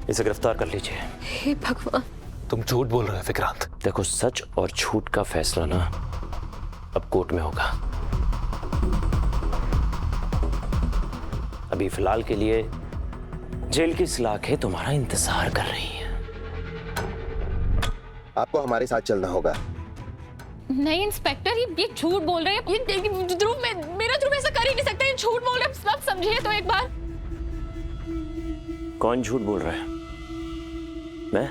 इसे गिरफ्तार कर लीजिए। हे भगवान, तुम झूठ बोल रहे हो विक्रांत। देखो, सच और झूठ का फैसला ना अब कोर्ट में होगा। अभी फिलहाल के लिए जेल की सलाखें तुम्हारा इंतजार कर रही हैं। आपको हमारे साथ चलना होगा। नहीं इंस्पेक्टर, ये झूठ बोल रहे हैं। ये ध्रुव, मेरा ध्रुव ऐसा कर ही नहीं सकता। ये झूठ बोल रहे हैं, सब समझिए तो एक बार। कौन झूठ बोल रहा है? मैं,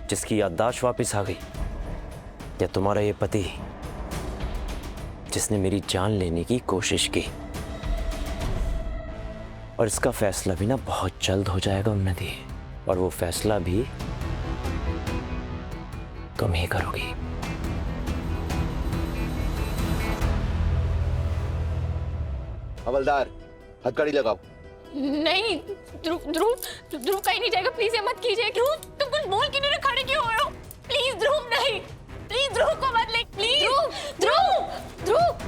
जिसकी याददाश्त वापस आ गई, या तुम्हारा ये पति जिसने मेरी जान लेने की कोशिश की? और इसका फैसला भी ना बहुत जल्द हो जाएगा उन्नति, और वो फैसला भी तुम ही करोगी। हवलदार, हथकड़ी लगाओ। नहीं ध्रुव, ध्रुव ध्रुव कहीं नहीं जाएगा। प्लीज ये मत कीजिए। ध्रुव, तुम कुछ बोल क्यों नहीं रहे? खड़े क्यों हो रहे हो? प्लीज ध्रुव, नहीं, प्लीज ध्रुव को मत ले। प्लीज ध्रुव, ध्रुव, ध्रुव।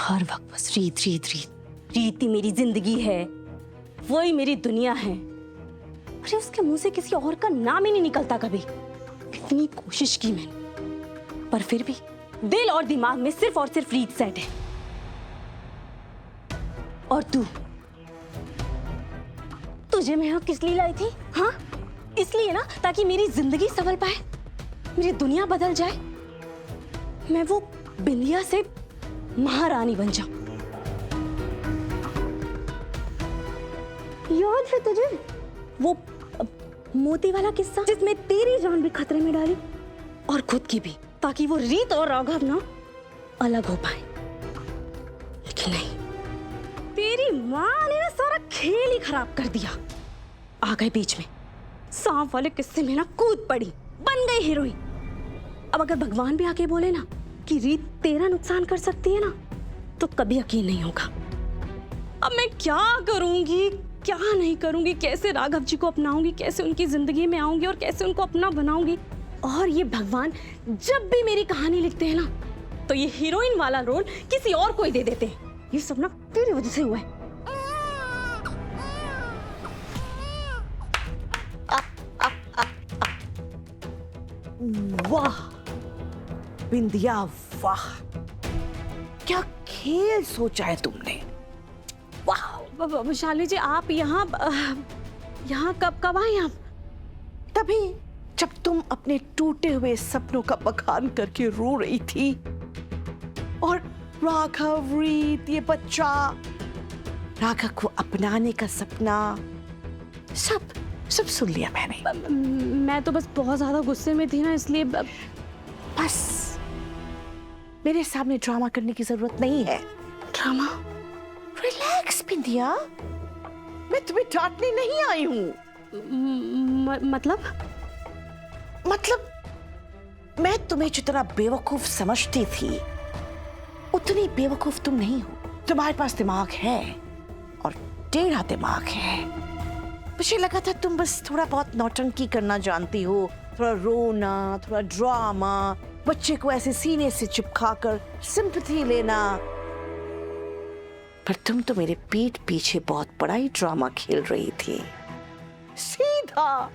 हर वक्त बस रीत रीत रीत रीत ही मेरी जिंदगी है, वही मेरी दुनिया है। अरे उसके मुंह से किसी और का नाम ही नहीं निकलता कभी। कितनी कोशिश की मैंने, पर फिर भी दिल और दिमाग में सिर्फ और सिर्फ रीत सेट है। और तुझे मैं यहाँ किस लिए लाई थी? हाँ, इसलिए ना ताकि मेरी जिंदगी संभल पाए, मेरी दुनिया बदल जाए, मैं वो बिंदिया से महारानी बन जाऊं। याद है तुझे वो मोती वाला किस्सा जिसमें तेरी जान भी खतरे में डाली और खुद की भी, ताकि वो रीत और राघव ना अलग हो पाए? लेकिन नहीं, तेरी माँ ने ना सारा खेल ही खराब कर दिया। आ गए बीच में, सांप वाले किस्से में ना कूद पड़ी, बन गई हीरोइन। अब अगर भगवान भी आके बोले ना कि रीत तेरा नुकसान कर सकती है ना, तो कभी यकीन नहीं होगा। अब मैं क्या करूंगी, क्या नहीं करूंगी, कैसे राघव जी को अपनाऊंगी, कैसे उनकी जिंदगी में आऊंगी और कैसे उनको अपना बनाऊंगी। और ये भगवान जब भी मेरी कहानी लिखते हैं ना, तो ये हीरोइन वाला रोल किसी और को ही दे देते हैं। ये सब ना तेरी वजह से हुआ है। वाह बिंदिया, वाह क्या खेल सोचा है तुमने। वाह। वैशाली जी, आप यहाँ कब आए आप? तभी जब तुम अपने टूटे हुए सपनों का बखान करके रो रही थी, और राघव, रीत, ये बच्चा, राघव को अपनाने का सपना, सब सुन लिया मैंने। मैं तो बस बहुत ज्यादा गुस्से में थी ना, इसलिए बस मेरे सामने ड्रामा करने की जरूरत नहीं है। ड्रामा? रिलैक्स बिंदिया, मैं तुम्हें डांटने नहीं आई हूँ। मतलब मैं तुम्हें जितना बेवकूफ समझती थी, उतनी बेवकूफ तुम नहीं हो। तुम्हारे पास दिमाग है, और टेढ़ा दिमाग है। मुझे लगा था तुम बस थोड़ा बहुत नौटंकी करना जानती हो, थोड़ा रोना, थोड़ा ड्रामा, बच्चे को ऐसे सीने से चिपका कर सिंपैथी लेना। पर तुम तो मेरे पीठ पीछे बहुत बड़ा ही ड्रामा खेल रही थी। सीधा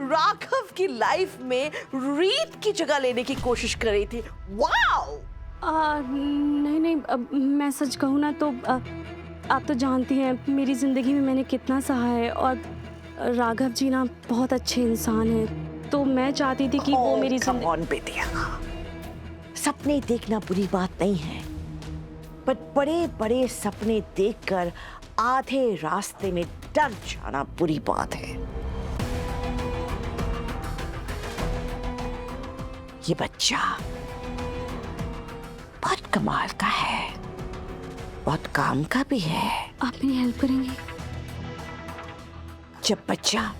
राघव की लाइफ में रीत की जगह लेने की कोशिश कर रही थी। वाओ! नहीं, मैं सच कहूँ ना तो आप तो जानती हैं मेरी जिंदगी में मैंने कितना सहा है, और राघव जी ना बहुत अच्छे इंसान हैं, तो मैं चाहती थी कि वो मेरी जिंदगी। सपने देखना बुरी बात नहीं है, पर बड़े बड़े सपने देखकर आधे रास्ते में डर जाना बुरी बात है। ये बच्चा बहुत कमाल का है, बहुत काम का भी है। आप मेरी हेल्प करेंगे? जब बच्चा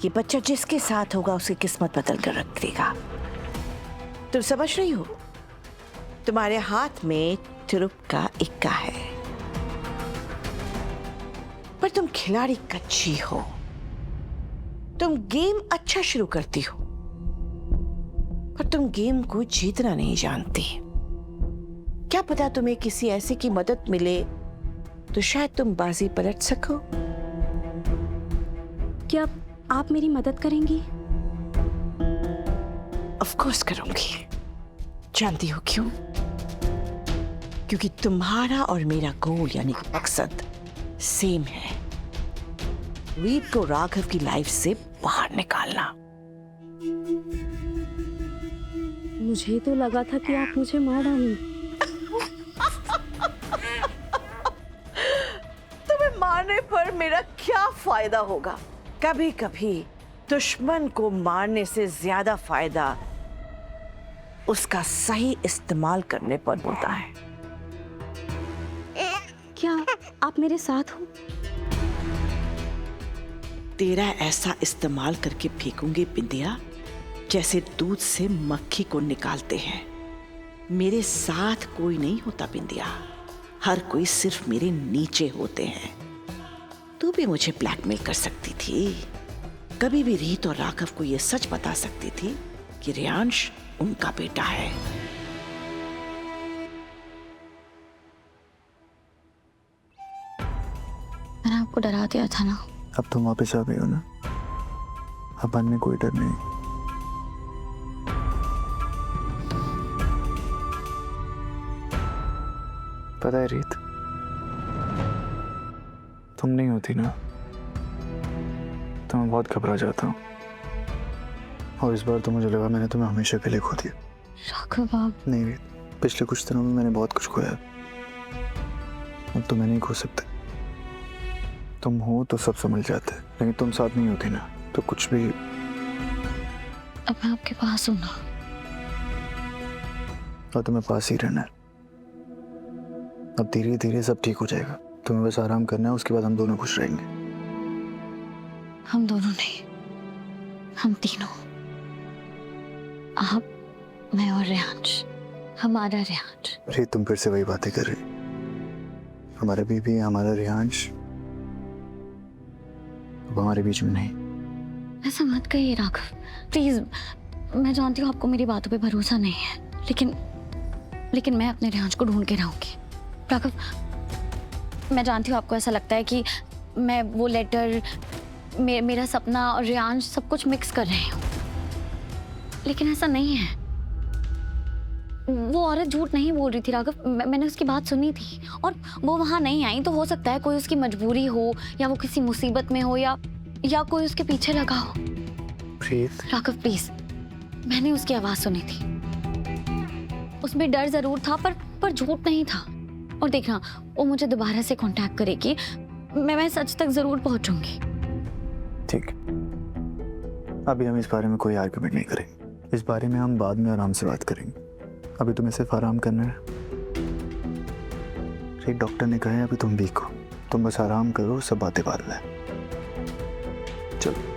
ये बच्चा जिसके साथ होगा उसकी किस्मत बदल कर रख देगा। तुम समझ रही हो? तुम्हारे हाथ में ध्रुव का इक्का है, पर तुम खिलाड़ी कच्ची हो। तुम गेम अच्छा शुरू करती हो, पर तुम गेम को जीतना नहीं जानती। क्या पता तुम्हें किसी ऐसे की मदद मिले तो शायद तुम बाजी पलट सको। क्या आप मेरी मदद करेंगी? ऑफ कोर्स करूंगी। जानती हो क्यों? क्योंकि तुम्हारा और मेरा गोल यानी कि मकसद सेम है, वीर को राघव की लाइफ से बाहर निकालना। मुझे तो लगा था कि आप मुझे मार डालेंगे। तुम्हें मारने पर मेरा क्या फायदा होगा? कभी कभी दुश्मन को मारने से ज्यादा फायदा उसका सही इस्तेमाल करने पर होता है। क्या आप मेरे साथ हो? तेरा ऐसा इस्तेमाल करके फेंकूंगी बिंदिया जैसे दूध से मक्खी को निकालते हैं। मेरे साथ कोई नहीं होता बिंदिया, हर कोई सिर्फ मेरे नीचे होते हैं। तू भी मुझे ब्लैकमेल कर सकती थी, कभी भी रीत और राघव को यह सच बता सकती थी कि रियांश उनका बेटा है। मैंने आपको डरा दिया था ना। अब तुम वापस आ गई हो ना, अब मन में कोई डर नहीं। पता है रीत, तुम नहीं होती ना तो मैं बहुत घबरा जाता हूँ, और इस बार तो मुझे लगा मैंने तुम्हें हमेशा के लिए खो दिया। राघव आप नहीं रीत, पिछले कुछ दिनों में मैंने बहुत कुछ खोया, अब तुम्हें नहीं खो सकते। तुम हो तो सब समझ जाते, लेकिन तुम साथ नहीं होती ना तो कुछ भी। अब मैं आपके पास हूँ ना। और तुम्हें पास ही रहना है। अब धीरे धीरे सब ठीक हो जाएगा, तुम्हें बस आराम करना है, उसके बाद हम दोनों खुश रहेंगे। हम दोनों नहीं, हम तीनों, आप, मैं और रियांश, हमारा रियांश। अरे तुम फिर से वही बातें कर रही। हमारा बीबी, हमारा रियांश, अब हमारे बीच में नहीं। ऐसा मत कहिए राघव, प्लीज। मैं जानती हूँ आपको मेरी बातों पे भरोसा नहीं है, लेकिन मैं अपने रियांश को ढूंढ के रहूंगी। राघव, मैं जानती हूँ आपको ऐसा लगता है कि मैं वो लेटर, मेरा सपना और रियांश सब कुछ मिक्स कर रही हूँ, लेकिन ऐसा नहीं है। वो औरत झूठ नहीं बोल रही थी राघव, मैंने उसकी बात सुनी थी, और वो वहां नहीं आई तो हो सकता है कोई उसकी मजबूरी हो, या वो किसी मुसीबत में हो, या कोई उसके पीछे लगा हो। प्रीत, राघव प्लीज, मैंने उसकी आवाज सुनी थी, उसमें डर जरूर था पर झूठ नहीं था। और देखना, वो मुझे दोबारा से कांटेक्ट करेगी, मैं सच तक जरूर पहुंचूंगी। ठीक, अभी हम इस बारे में कोई आर्गुमेंट नहीं करेंगे, इस बारे में हम बाद में आराम से बात करेंगे। अभी तुम्हें सिर्फ आराम करना है। एक डॉक्टर ने कहा है अभी तुम वीक हो, तुम बस आराम करो, सब बातें बाद में। चलो।